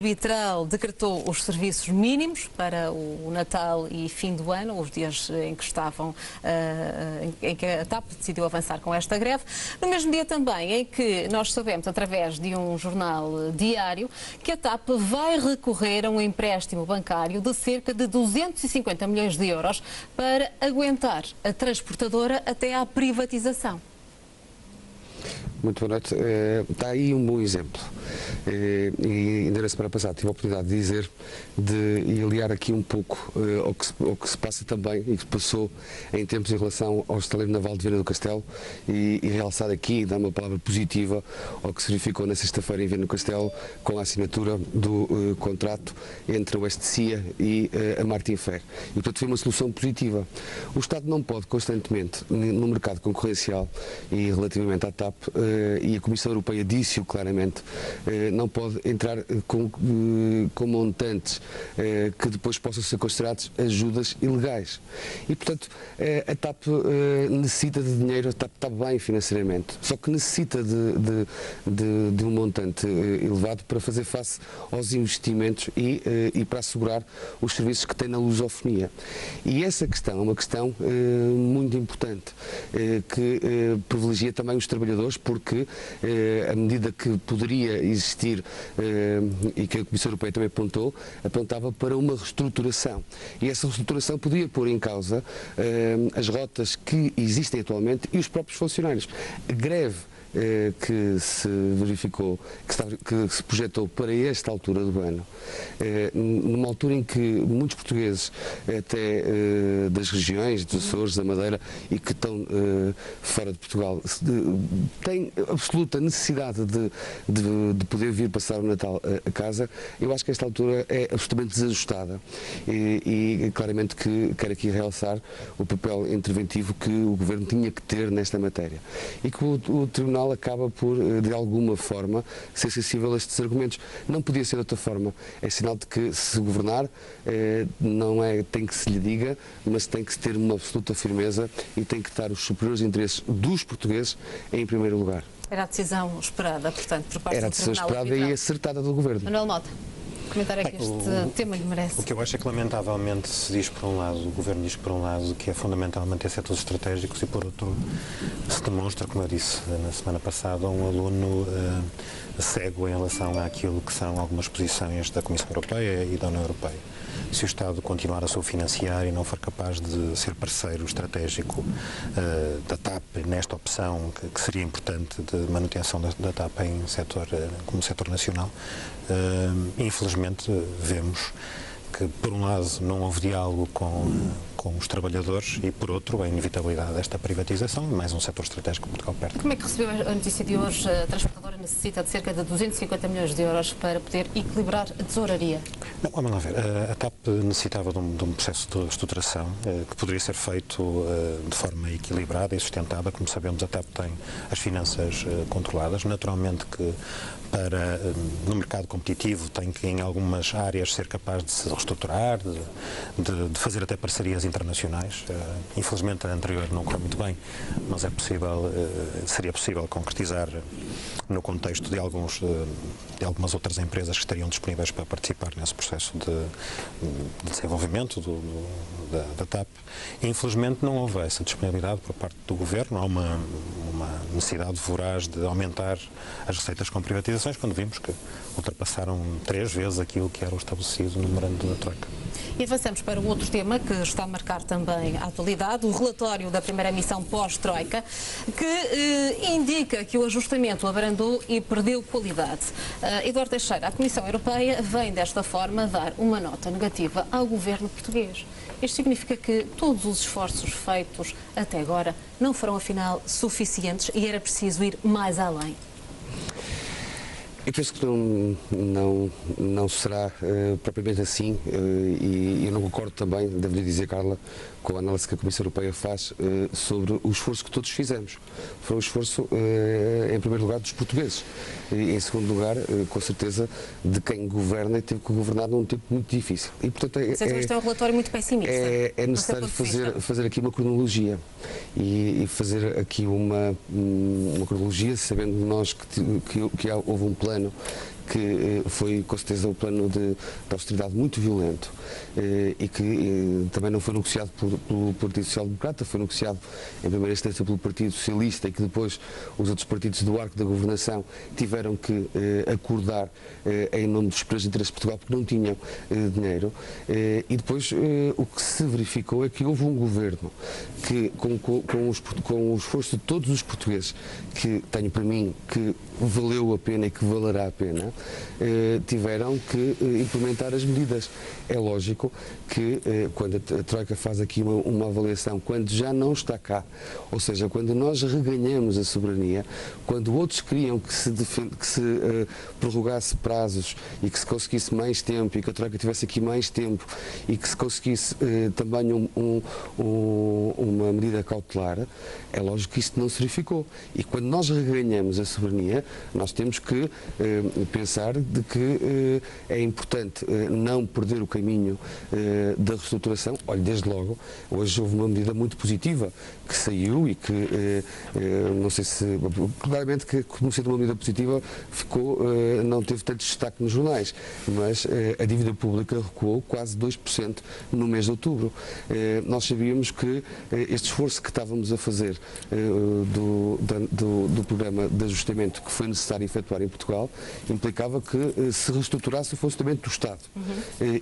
Arbitral decretou os serviços mínimos para o Natal e fim do ano, os dias em que em que a TAP decidiu avançar com esta greve. No mesmo dia também em que nós sabemos, através de um jornal diário, que a TAP vai recorrer a um empréstimo bancário de cerca de 250 milhões de euros para aguentar a transportadora até à privatização. Muito boa noite. Está aí um bom exemplo. E ainda na semana passada tive a oportunidade de dizer, de aliar aqui um pouco ao que se passa também e que se passou em tempos em relação ao estaleiro naval de Viana do Castelo e realçar aqui, dar uma palavra positiva ao que se verificou na sexta-feira em Viana do Castelo com a assinatura do contrato entre a STCIA e a Martin Fer. E portanto foi uma solução positiva. O Estado não pode constantemente, no mercado concorrencial e relativamente à TAP, e a Comissão Europeia disse-o claramente, não pode entrar com montantes que depois possam ser considerados ajudas ilegais. E, portanto, a TAP necessita de dinheiro, a TAP está bem financeiramente, só que necessita de um montante elevado para fazer face aos investimentos e para assegurar os serviços que tem na lusofonia. E essa questão é uma questão muito importante, que privilegia também os trabalhadores, porque a medida que poderia existir e que a Comissão Europeia também apontava para uma reestruturação. E essa reestruturação poderia pôr em causa as rotas que existem atualmente e os próprios funcionários. A greve que se verificou, que se projetou para esta altura do ano, numa altura em que muitos portugueses, até das regiões, dos Açores, da Madeira, e que estão fora de Portugal, têm absoluta necessidade de poder vir passar o Natal a casa. Eu acho que esta altura é absolutamente desajustada e claramente que quero aqui realçar o papel interventivo que o Governo tinha que ter nesta matéria e que o Tribunal acaba por, de alguma forma, ser sensível a estes argumentos. Não podia ser de outra forma. É sinal de que, se governar, não é tem que se lhe diga, mas tem que se ter uma absoluta firmeza e tem que estar os superiores interesses dos portugueses em primeiro lugar. Era a decisão esperada, portanto, por parte do Tribunal. Era a decisão esperada e acertada do Governo. Manuel Mota, comentar aqui este tema lhe merece. O que eu acho é que, lamentavelmente, se diz por um lado, o Governo diz por um lado que é fundamental manter setores estratégicos e, por outro, se demonstra, como eu disse na semana passada, um aluno cego em relação àquilo que são algumas posições da Comissão Europeia e da União Europeia. Se o Estado continuar a subfinanciar e não for capaz de ser parceiro estratégico da TAP nesta opção que seria importante de manutenção da TAP como setor nacional, infelizmente vemos que, por um lado, não houve diálogo com os trabalhadores e, por outro, a inevitabilidade desta privatização e mais um setor estratégico que Portugal perde. Como é que recebeu a notícia de hoje? A transportadora necessita de cerca de 250 milhões de euros para poder equilibrar a tesouraria. Não, vamos lá ver. A TAP necessitava de um processo de reestruturação que poderia ser feito de forma equilibrada e sustentada. Como sabemos, a TAP tem as finanças controladas. Naturalmente que no mercado competitivo tem que, em algumas áreas, ser capaz de se reestruturar, de fazer até parcerias internacionais. Infelizmente, a anterior não correu muito bem, mas seria possível concretizar no contexto de algumas outras empresas que estariam disponíveis para participar nesse processo de desenvolvimento da TAP. Infelizmente, não houve essa disponibilidade por parte do Governo. Há uma necessidade voraz de aumentar as receitas com privatizações, quando vimos que ultrapassaram 3 vezes aquilo que era o estabelecido no memorando da Troika. E avançamos para um outro tema que está a marcar também a atualidade, o relatório da primeira missão pós-Troika, que indica que o ajustamento abrandou e perdeu qualidade. Eduardo Teixeira, a Comissão Europeia vem desta forma dar uma nota negativa ao governo português. Isto significa que todos os esforços feitos até agora não foram, afinal, suficientes e era preciso ir mais além. Eu penso que não será propriamente assim e eu não concordo também, devo-lhe dizer, Carla, com a análise que a Comissão Europeia faz sobre o esforço que todos fizemos. Foi um esforço, em primeiro lugar, dos portugueses e, em segundo lugar, com certeza, de quem governa e teve que governar num tempo muito difícil. E, portanto, este é um relatório muito pessimista. É necessário fazer aqui uma cronologia e fazer aqui uma cronologia, sabendo nós que houve um plano que foi com certeza um plano de austeridade muito violento e que também não foi negociado pelo Partido Social Democrata, foi negociado em primeira instância pelo Partido Socialista e que depois os outros partidos do arco da governação tiveram que acordar em nome dos interesses de Portugal porque não tinham dinheiro. E depois o que se verificou é que houve um governo que, com o esforço de todos os portugueses, que tenho para mim que valeu a pena e que valerá a pena, tiveram que implementar as medidas. É lógico que quando a Troika faz aqui uma avaliação, quando já não está cá, ou seja, quando nós reganhamos a soberania, quando outros queriam que se prorrogasse prazos e que se conseguisse mais tempo e que a Troika tivesse aqui mais tempo e que se conseguisse também uma medida cautelar, é lógico que isto não se verificou. E quando nós reganhamos a soberania, nós temos que pensar de que é importante não perder o caminho da reestruturação. Olha, desde logo, hoje houve uma medida muito positiva que saiu e que, não sei se, claramente que como sendo uma medida positiva, não teve tanto destaque nos jornais, mas a dívida pública recuou quase 2% no mês de outubro. Nós sabíamos que este esforço que estávamos a fazer do programa de ajustamento que foi necessário efetuar em Portugal implicava que se reestruturasse o funcionamento do Estado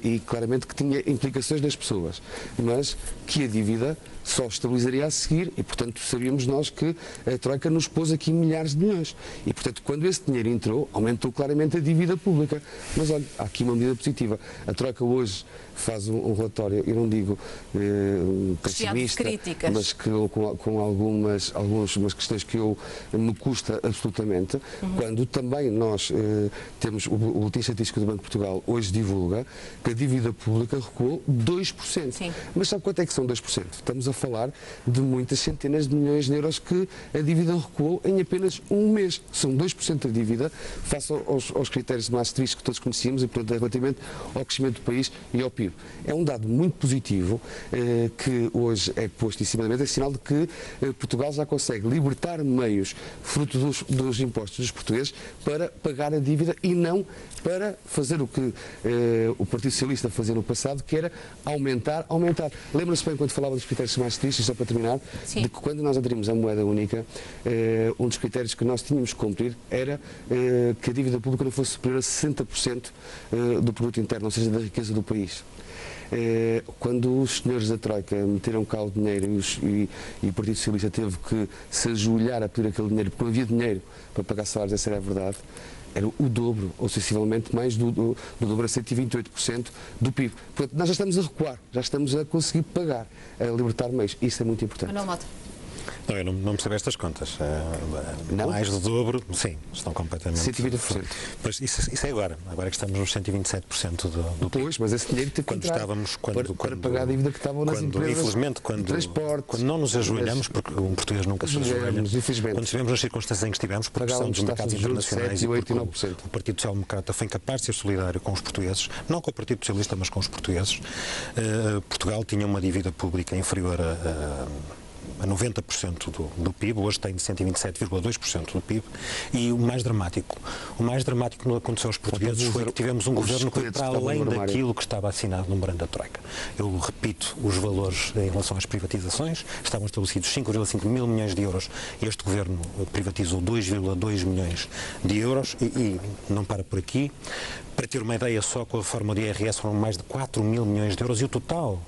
e claramente que tinha implicações das pessoas, mas que a dívida só estabilizaria a seguir e, portanto, sabíamos nós que a Troika nos pôs aqui milhares de milhões e, portanto, quando esse dinheiro entrou, aumentou claramente a dívida pública. Mas, olha, há aqui uma medida positiva. A Troika hoje faz um relatório, eu não digo pessimista, mas que, com algumas questões que me custa absolutamente, quando também nós temos, o Boletim Estatístico do Banco de Portugal hoje divulga que a dívida pública recuou 2%. Sim. Mas sabe quanto é que são 2%? Estamos a falar de muitas centenas de milhões de euros que a dívida recuou em apenas um mês. São 2% da dívida face aos critérios de Maastricht que todos conhecíamos e, portanto, relativamente ao crescimento do país e ao PIB. É um dado muito positivo que hoje é posto em cima da mesa, é sinal de que Portugal já consegue libertar meios, fruto dos impostos dos portugueses, para pagar a dívida e não para fazer o que o Partido Socialista fazia no passado, que era aumentar. Lembra-se bem quando falava dos critérios mais tristes, só para terminar, sim, de que quando nós aderimos à moeda única, um dos critérios que nós tínhamos que cumprir era que a dívida pública não fosse superior a 60% do produto interno, ou seja, da riqueza do país. Quando os senhores da Troika meteram cá o dinheiro e o Partido Socialista teve que se ajoelhar a pedir aquele dinheiro, porque não havia dinheiro para pagar salários, essa era a verdade, era o dobro, ou sensivelmente mais do dobro, a 128% do PIB. Portanto, nós já estamos a recuar, já estamos a conseguir pagar, a libertar meios. Isso é muito importante. Não, eu não percebo estas contas. Não? Mais do dobro, sim, estão completamente... 120%. Pois, isso é agora que estamos nos 127% do PIB. Pois, mas esse dinheiro teve que entrar para pagar a dívida que estavam nas empresas. Infelizmente, transporte, quando não nos ajoelhamos, porque um português nunca se ajoelha, quando estivemos nas circunstâncias em que estivemos, por pressão dos mercados internacionais, o Partido Social Democrata foi incapaz de ser solidário com os portugueses, não com o Partido Socialista, mas com os portugueses. Portugal tinha uma dívida pública inferior a 90% do PIB, hoje tem 127,2% do PIB, e o mais dramático que aconteceu aos portugueses foi que tivemos um governo que foi para além daquilo que estava assinado no memorando da Troika. Eu repito, os valores em relação às privatizações estavam estabelecidos 5,5 mil milhões de euros, e este governo privatizou 2,2 milhões de euros e não para por aqui. Para ter uma ideia, só com a reforma do IRS foram mais de 4 mil milhões de euros e o total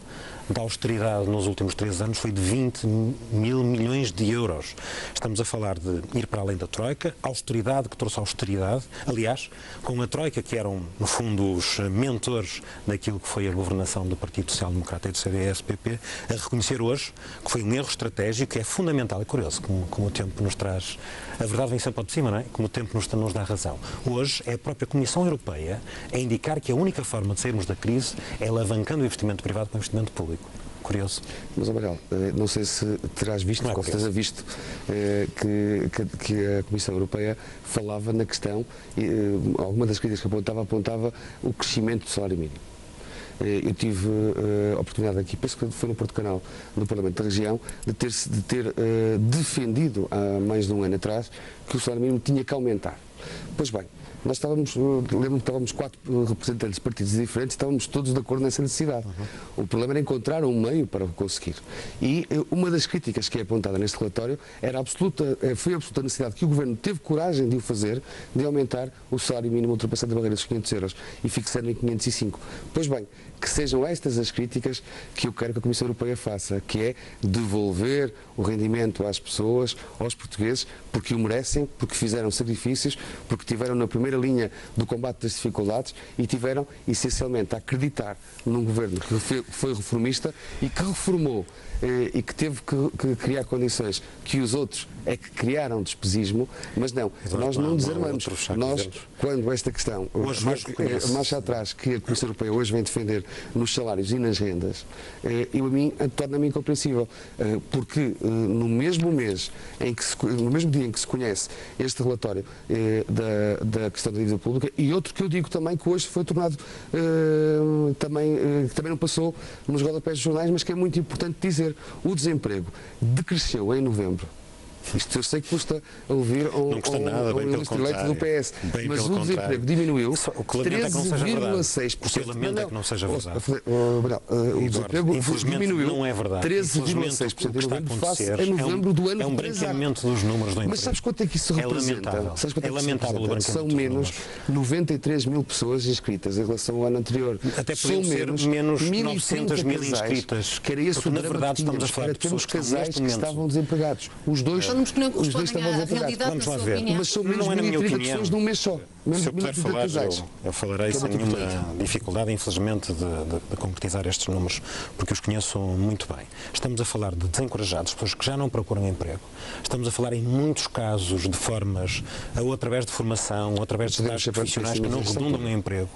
da austeridade nos últimos 3 anos foi de 20 mil milhões de euros. Estamos a falar de ir para além da Troika, austeridade que trouxe austeridade, aliás, com a Troika, que eram, no fundo, os mentores daquilo que foi a governação do Partido Social Democrata e do CDS-PP, a reconhecer hoje que foi um erro estratégico, que é fundamental. É curioso como o tempo nos traz... A verdade vem sempre ao de cima, não é? Como o tempo nos dá razão. Hoje é a própria Comissão Europeia a indicar que a única forma de sairmos da crise é alavancando o investimento privado com o investimento público. Curioso. Mas, Amaral, não sei se terás visto, com certeza visto, que a Comissão Europeia falava na questão, alguma das críticas que apontava o crescimento do salário mínimo. Eu tive a oportunidade aqui, penso que foi no Porto Canal, no Parlamento da Região, de ter defendido há mais de um ano atrás que o salário mínimo tinha que aumentar. Pois bem, nós lembro-me que estávamos 4 representantes de partidos diferentes, estávamos todos de acordo nessa necessidade. O problema era encontrar um meio para conseguir. E uma das críticas que é apontada neste relatório foi a absoluta necessidade que o Governo teve coragem de o fazer, de aumentar o salário mínimo ultrapassando a barreira dos 500 euros e fixando em 505. Pois bem, que sejam estas as críticas que eu quero que a Comissão Europeia faça, que é devolver o rendimento às pessoas, aos portugueses, porque o merecem, porque fizeram sacrifícios, porque tiveram na primeira linha do combate das dificuldades e tiveram, essencialmente, a acreditar num governo que foi reformista e que reformou e que teve que criar condições que os outros é que criaram despesismo, mas não, nós não desarmamos. Nós, quando esta questão, marcha atrás, que a Comissão Europeia hoje vem defender nos salários e nas rendas, torna-me incompreensível, porque no mesmo mês, no mesmo dia em que se conhece este relatório da questão da dívida pública, e outro que eu digo também que hoje foi tornado, que também não passou nos rodapés dos jornais, mas que é muito importante dizer, o desemprego decresceu em novembro. Isto eu sei que custa ouvir um ministro eleito do PS, mas o desemprego diminuiu 13,6%. O que lamenta é que não seja verdade. O desemprego diminuiu não é verdade. 13,6% em novembro face a novembro do ano é um branqueamento dos números do emprego. Mas sabes quanto é que isso representa? É lamentável o branqueamento. São menos 93 mil pessoas inscritas em relação ao ano anterior. Até podiam ser menos 900 mil inscritas. Que era esse o na verdade estamos a falar de temos casais que estavam desempregados. Os dois estavam desempregados. Vamos lá ver. Mas são menos de 1.030 pessoas num mês só. Se eu puder falar, eu falarei sem nenhuma dificuldade, infelizmente, de concretizar estes números, porque os conheço muito bem. Estamos a falar de desencorajados, pessoas que já não procuram emprego. Estamos a falar, em muitos casos, de formas, ou através de formação, ou através de estágios profissionais que não redundam em emprego.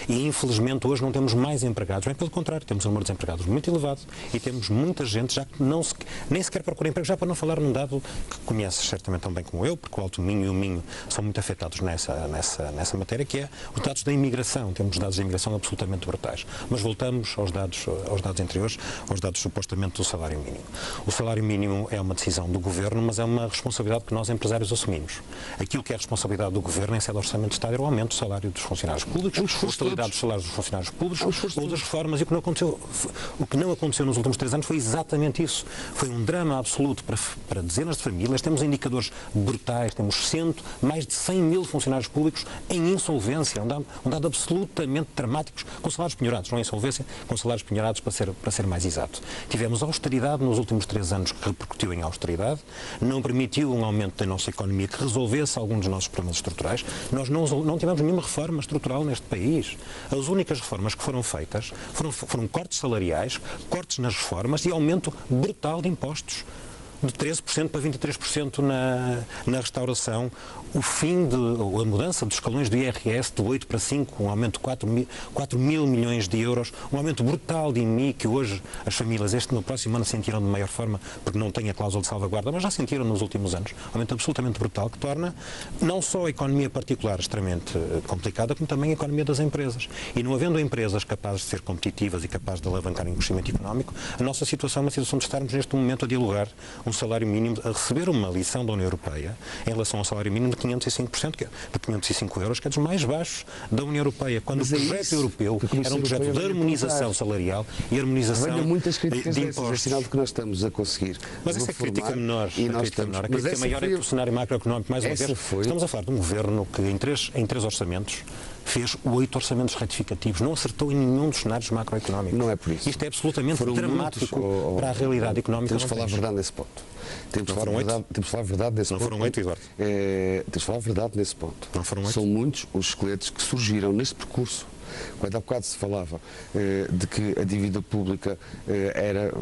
E, infelizmente, hoje não temos mais empregados. Bem, pelo contrário, temos um número de desempregados muito elevado e temos muita gente já que nem sequer procura emprego, já para não falar num dado que conheces certamente tão bem como eu, porque o Alto Minho e o Minho são muito afetados nessa matéria, que é os dados da imigração. Temos dados da imigração absolutamente brutais. Mas voltamos aos dados anteriores, aos dados supostamente do salário mínimo. O salário mínimo é uma decisão do Governo, mas é uma responsabilidade que nós, empresários, assumimos. Aquilo que é a responsabilidade do Governo em sede do Orçamento de Estado era o aumento do salário dos funcionários públicos, a estabilidade dos salários dos funcionários públicos, ou das reformas. E o que não aconteceu nos últimos 3 anos foi exatamente isso. Foi um drama absoluto para dezenas de famílias. Temos indicadores brutais, temos mais de 100 mil funcionários públicos em insolvência, um dado absolutamente dramático, com salários penhorados, não em insolvência, com salários penhorados para ser mais exato. Tivemos austeridade nos últimos 3 anos que repercutiu em austeridade, não permitiu um aumento da nossa economia que resolvesse alguns dos nossos problemas estruturais. Nós não tivemos nenhuma reforma estrutural neste país. As únicas reformas que foram feitas foram cortes salariais, cortes nas reformas e aumento brutal de impostos. De 13% para 23% na restauração, a mudança dos escalões do IRS de 8 para 5, um aumento de 4 mil milhões de euros, um aumento brutal de IMI que hoje as famílias no próximo ano sentiram de maior forma, porque não tem a cláusula de salvaguarda, mas já sentiram nos últimos anos. Um aumento absolutamente brutal que torna não só a economia particular extremamente complicada, como também a economia das empresas. E não havendo empresas capazes de ser competitivas e capazes de alavancar o crescimento económico, a nossa situação é uma situação de estarmos neste momento a dialogar um salário mínimo, a receber uma lição da União Europeia em relação ao salário mínimo de 505%, de 505 euros, que é dos mais baixos da União Europeia. Quando o projeto europeu era um projeto de harmonização salarial e harmonização muitas críticas de impostos. É sinal de que nós estamos a conseguir. Mas essa crítica menor, a crítica maior é que o cenário macroeconómico, mais uma vez, estamos a falar de um governo que em três orçamentos fez 8 orçamentos retificativos, não acertou em nenhum dos cenários macroeconómicos. Não é por isso. Isto é absolutamente dramático para a realidade económica. Temos de falar a verdade nesse ponto. Temos de falar a verdade nesse ponto. Não foram 8, Eduardo? Temos de falar a verdade nesse ponto. Não foram 8? São muitos os esqueletos que surgiram neste percurso. Quando há bocado se falava de que a dívida pública era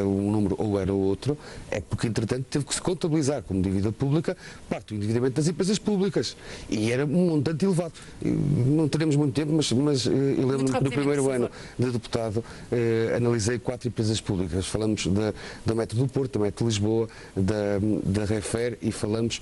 um número ou era outro, é porque, entretanto, teve que se contabilizar como dívida pública parte do endividamento das empresas públicas. E era um montante elevado. Não teremos muito tempo, mas eu lembro-me que no primeiro ano de deputado analisei 4 empresas públicas. Falamos da Metro do Porto, da Metro de Lisboa, da Refer e falamos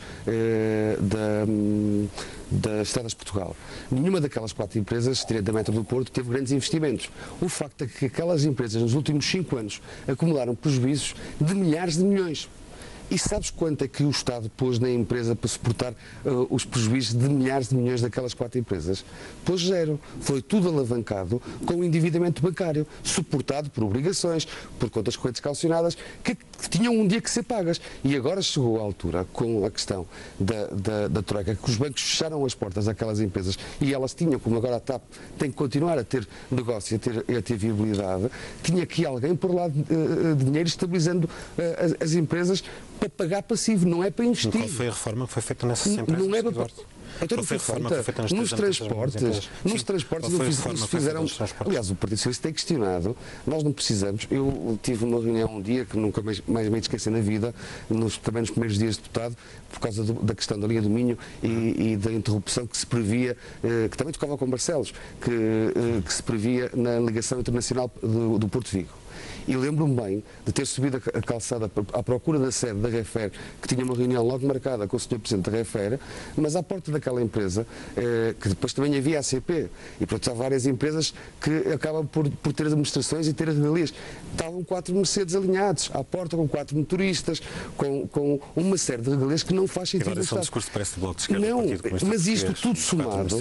das Estradas de Portugal. Nenhuma daquelas 4 empresas, tirando da Metro do Porto, teve grandes investimentos. O facto é que aquelas empresas, nos últimos 5 anos, acumularam prejuízos de milhares de milhões. E sabes quanto é que o Estado pôs na empresa para suportar os prejuízos de milhares de milhões daquelas 4 empresas? Pôs 0. Foi tudo alavancado com o endividamento bancário, suportado por obrigações, por contas correntes calcionadas, que tinham um dia que ser pagas. E agora chegou a altura, com a questão da Troika, que os bancos fecharam as portas daquelas empresas e elas tinham, como agora a TAP tem que continuar a ter negócio e a ter viabilidade, tinha aqui alguém por lá de dinheiro estabilizando as empresas para pagar passivo, não é para investir. Qual foi a reforma que foi feita nessas empresas? Não é para... Então, foi a reforma que foi feita nos transportes eles fizeram... Aliás, o Partido Socialista tem questionado. Nós não precisamos... Eu tive uma reunião um dia que nunca mais me esqueci na vida, também nos primeiros dias de deputado, por causa da questão da linha do Minho e da interrupção que se previa, que também tocava com Barcelos, que se previa na ligação internacional do Porto Vigo. E lembro-me bem de ter subido a calçada à procura da sede da Refer, que tinha uma reunião logo marcada com o Sr. Presidente da Refer, mas à porta daquela empresa, que depois também havia a CP, e portanto há várias empresas que acabam por ter administrações e ter regalias. Estavam 4 Mercedes alinhados à porta, com 4 motoristas, com uma série de regalias que não faz sentido. Agora esse é um discurso parece de Bloco de Esquerda. Não, mas isto tudo somado,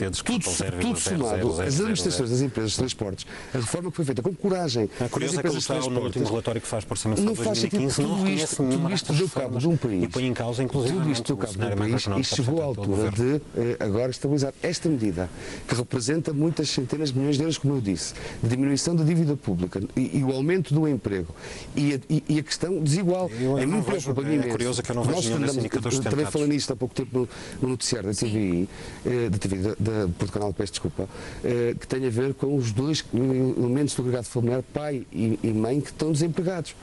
as administrações das empresas de transportes, a reforma que foi feita com coragem, curioso é que ele está no último relatório que faz por cima de 2015, não reconhece nenhuma destas reformas e põe em causa, inclusive, tudo isto deu cabo de um país e chegou à altura de agora estabilizar esta medida, que representa muitas centenas de milhões de euros, como eu disse, de diminuição da dívida pública e o aumento do emprego e a questão desigual. É muito preocupa a mim mesmo. É curioso que eu não vejo nenhum indicadores sustentados. Também falei nisto há pouco tempo no noticiário da TVI, do canal, peço desculpa, que tem a ver com os 2 elementos do agregado familiar, pai e mãe, que estão desempregados.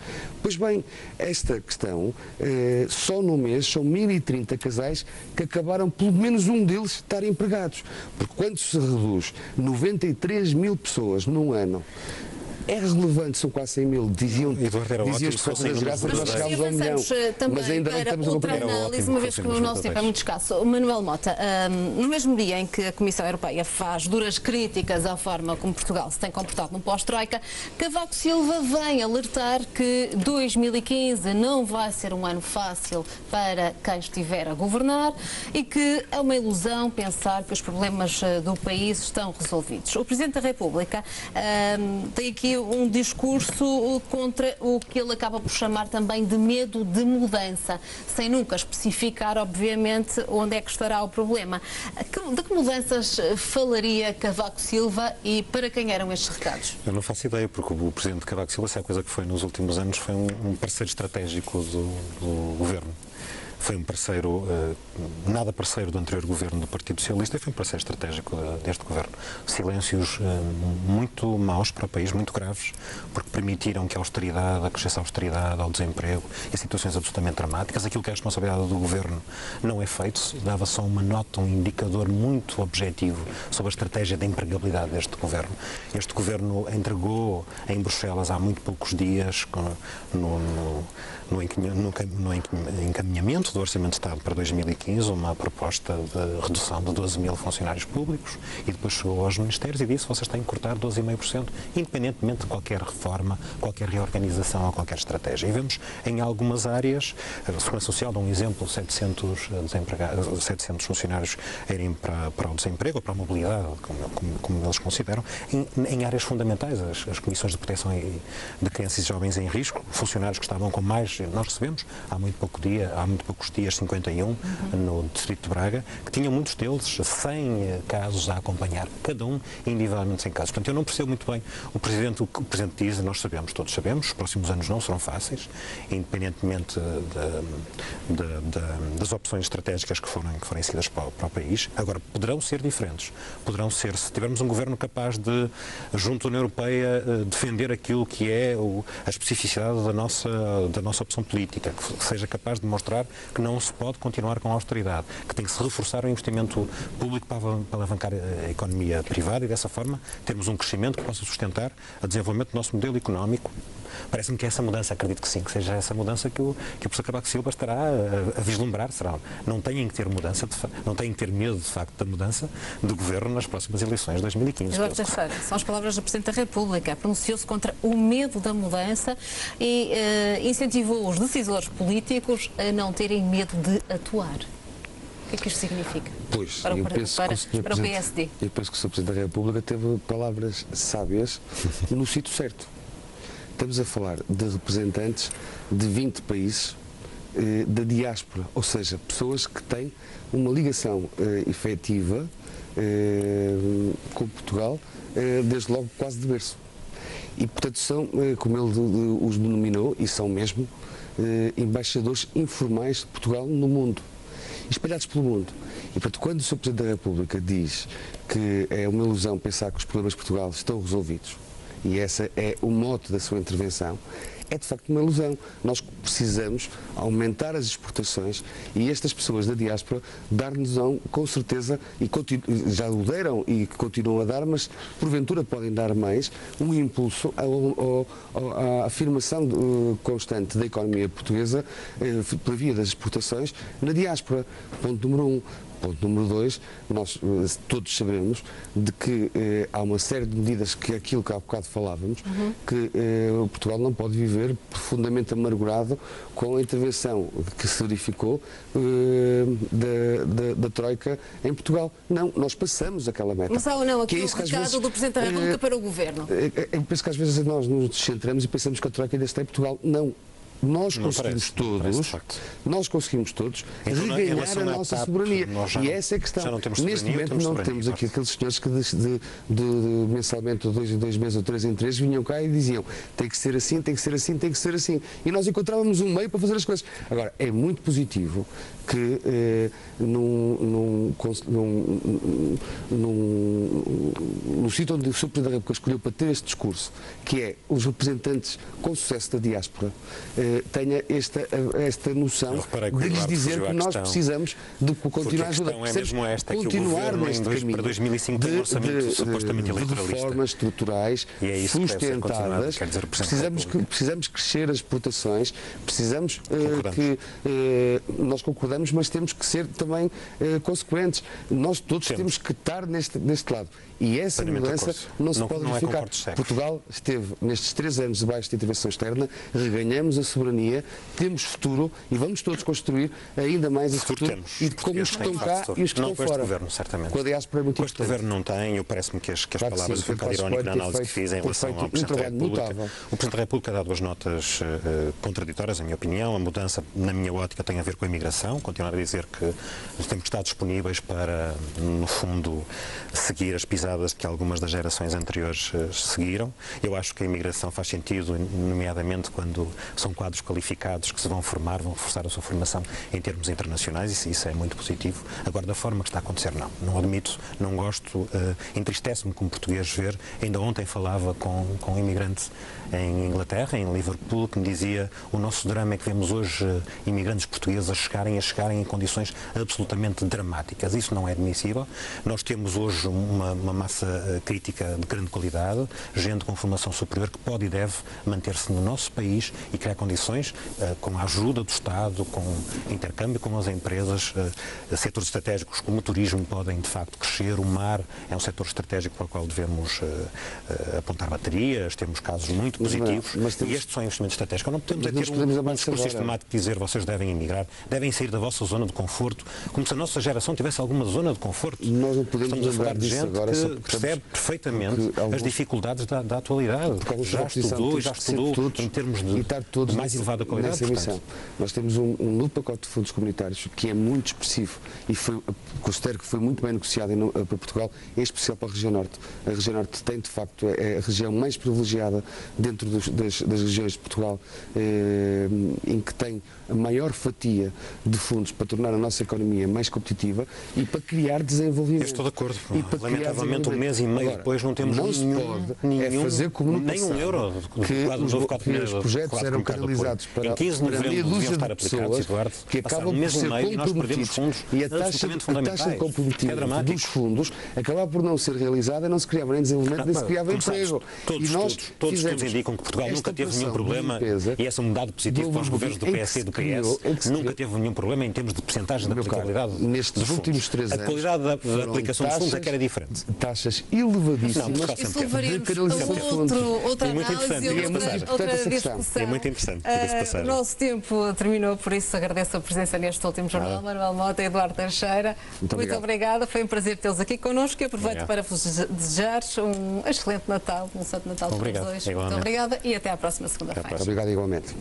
Pois bem, esta questão, só no mês são 1030 casais que acabaram, pelo menos um deles, estar empregados. Porque quando se reduz 93 mil pessoas num ano, é relevante, são quase 100 mil, diziam que fosse das graças, nós chegámos ao 1 milhão. Mas ainda bem que estamos a outra análise, uma vez que o nosso tempo é muito escasso. Manuel Mota, no mesmo dia em que a Comissão Europeia faz duras críticas à forma como Portugal se tem comportado no pós-Troika, Cavaco Silva vem alertar que 2015 não vai ser um ano fácil para quem estiver a governar e que é uma ilusão pensar que os problemas do país estão resolvidos. O Presidente da República tem aqui um discurso contra o que ele acaba por chamar também de medo de mudança, sem nunca especificar, obviamente, onde é que estará o problema. De que mudanças falaria Cavaco Silva e para quem eram estes recados? Eu não faço ideia, porque o Presidente Cavaco Silva, se é a coisa que foi nos últimos anos, foi um parceiro estratégico do Governo. Foi um parceiro, nada parceiro do anterior governo do Partido Socialista, e foi um parceiro estratégico deste governo. Silêncios muito maus para o país, muito graves, porque permitiram que a austeridade, acrescesse a austeridade ao desemprego e situações absolutamente dramáticas. Aquilo que é a responsabilidade do governo não é feito, dava só uma nota, um indicador muito objetivo sobre a estratégia de empregabilidade deste governo. Este governo entregou em Bruxelas há muito poucos dias, no encaminhamento do Orçamento de Estado para 2015, uma proposta de redução de 12 mil funcionários públicos, e depois chegou aos ministérios e disse: vocês têm que cortar 12,5%, independentemente de qualquer reforma, qualquer reorganização ou qualquer estratégia. E vemos em algumas áreas, a Segurança Social dá um exemplo, 700 funcionários irem para o desemprego ou para a mobilidade, como eles consideram, em áreas fundamentais, as comissões de proteção de crianças e jovens em risco, funcionários que estavam com mais, nós recebemos há muito poucos dias 51 no Distrito de Braga, que tinham muitos deles 100 casos a acompanhar, cada um individualmente 100 casos. Portanto, eu não percebo muito bem o que o Presidente diz, nós sabemos, todos sabemos, os próximos anos não serão fáceis, independentemente das opções estratégicas que forem seguidas para o país. Agora, poderão ser diferentes, poderão ser, se tivermos um governo capaz de, junto à União Europeia, defender aquilo que é a especificidade da nossa opção política, que seja capaz de mostrar que não se pode continuar com a austeridade, que tem que se reforçar o investimento público para alavancar a economia privada e dessa forma termos um crescimento que possa sustentar o desenvolvimento do nosso modelo económico. Parece-me que essa mudança, acredito que sim, que seja essa mudança que o professor Cavaco Silva estará a vislumbrar. Não têm que ter mudança, não têm que ter medo de facto da mudança do governo nas próximas eleições de 2015. Eduardo Teixeira, são as palavras do Presidente da República. Pronunciou-se contra o medo da mudança e incentivou os decisores políticos a não terem medo de atuar. O que é que isto significa? Pois, para o PSD. Eu penso que o Sr. Presidente da República teve palavras sábias no sítio certo. Estamos a falar de representantes de 20 países da diáspora, ou seja, pessoas que têm uma ligação efetiva com Portugal, desde logo quase de berço. E, portanto, são, como ele os denominou, e são mesmo, embaixadores informais de Portugal no mundo, espalhados pelo mundo. E, portanto, quando o Sr. Presidente da República diz que é uma ilusão pensar que os problemas de Portugal estão resolvidos, e essa é o mote da sua intervenção, é de facto uma ilusão. Nós precisamos aumentar as exportações e estas pessoas da diáspora dar-nos com certeza, e já o deram e continuam a dar, mas porventura podem dar mais, um impulso à afirmação constante da economia portuguesa pela via das exportações na diáspora. Ponto número 1. Ponto número 2, nós todos sabemos de que há uma série de medidas, que aquilo que há bocado falávamos, que Portugal não pode viver profundamente amargurado com a intervenção que se verificou da Troika em Portugal. Não, nós passamos aquela meta. Mas há ou não aqui é o recado do Presidente da República para o Governo? Eu penso que às vezes nós nos descentramos e pensamos que a Troika ainda está em Portugal. Não. Nós conseguimos todos reganhar a nossa soberania. E essa é a questão. Neste momento não temos aqui aqueles senhores que mensalmente, de 2 meses ou 3 em 3, vinham cá e diziam tem que ser assim, tem que ser assim, tem que ser assim. E nós encontrávamos um meio para fazer as coisas. Agora, é muito positivo que no sítio onde o Sr. Presidente da República escolheu para ter este discurso, que é os representantes com sucesso da diáspora, tenha esta noção de lhes dizer que nós precisamos de continuar a ajudar. Continuar neste caminho para 2005 tem um orçamento supostamente eleitoralista. De reformas estruturais sustentadas. Precisamos crescer as exportações, precisamos que nós concordamos, mas temos que ser também consequentes. Nós todos temos que estar neste lado. E essa mudança não se pode verificar. Portugal esteve nestes 3 anos debaixo de intervenção externa, reganhamos a soberania, temos futuro e vamos todos construir ainda mais esse futuro. E como os que estão cá e os que estão fora. Governo, certamente. Com a diáspora é muito importante. Este governo não tem, parece-me que as palavras um bocado irónico na análise que fiz em relação ao Presidente da República. O Presidente da República ha dado as notas contraditórias, em minha opinião. A mudança, na minha ótica, tem a ver com a imigração. Continuar a dizer que temos que estar disponíveis para, no fundo, seguir as pisadas que algumas das gerações anteriores seguiram. Eu acho que a imigração faz sentido, nomeadamente quando são quadros qualificados que se vão formar, vão reforçar a sua formação em termos internacionais, isso é muito positivo. Agora, da forma que está a acontecer, não admito, não gosto, entristece-me como português ver. Ainda ontem falava com um imigrante em Inglaterra, em Liverpool, que me dizia: o nosso drama é que vemos hoje imigrantes portugueses a chegarem em condições absolutamente dramáticas. Isso não é admissível. Nós temos hoje uma massa crítica de grande qualidade, gente com formação superior que pode e deve manter-se no nosso país e criar condições, com a ajuda do Estado, com intercâmbio com as empresas, setores estratégicos como o turismo podem de facto crescer, o mar é um setor estratégico para o qual devemos apontar baterias, temos casos muito positivos, e estes são investimentos estratégicos. Não podemos ter um discurso sistemático de dizer vocês devem emigrar, devem sair da vossa zona de conforto, como se a nossa geração tivesse alguma zona de conforto. Nós não podemos Estamos a falar de gente agora, que percebe perfeitamente as dificuldades da atualidade. Já estudou em termos de mais elevada qualidade. Nós temos um novo pacote de fundos comunitários que é muito expressivo e considero que foi muito bem negociado para Portugal, em especial para a região norte. A região norte tem, de facto, é a região mais privilegiada dentro das regiões de Portugal, em que tem a maior fatia de fundos para tornar a nossa economia mais competitiva e para criar desenvolvimento. Eu estou de acordo. E para criar efetivamente um mês e meio Agora, depois não temos não se pode é fazer como no nem passado, um euro que os projetos eram canalizados para em 15 de meia novembro dúzia deviam estar de aplicados, pessoas Eduardo, que acabam por ser comprometidos e a taxa de comprometimento dos fundos acabava por não ser realizada, não se criava nem desenvolvimento, nem se criava emprego. Todos os estudos indicam que Portugal nunca teve nenhum problema, e essa mudada positiva para os governos do PS e do PS, nunca teve nenhum problema em termos de percentagem da aplicabilidade nestes últimos 3 anos. A qualidade da aplicação dos fundos é que era diferente. Taxas elevadíssimas Isso levaria-nos a outra análise e outra discussão. É muito interessante. O nosso tempo terminou, por isso agradeço a presença neste último jornal. Manuel Mota e Eduardo Teixeira. Muito obrigada. Foi um prazer tê-los aqui connosco e aproveito para vos desejar um excelente Natal, um Santo Natal para os dois. Muito obrigada e até à próxima segunda-feira. Obrigado igualmente.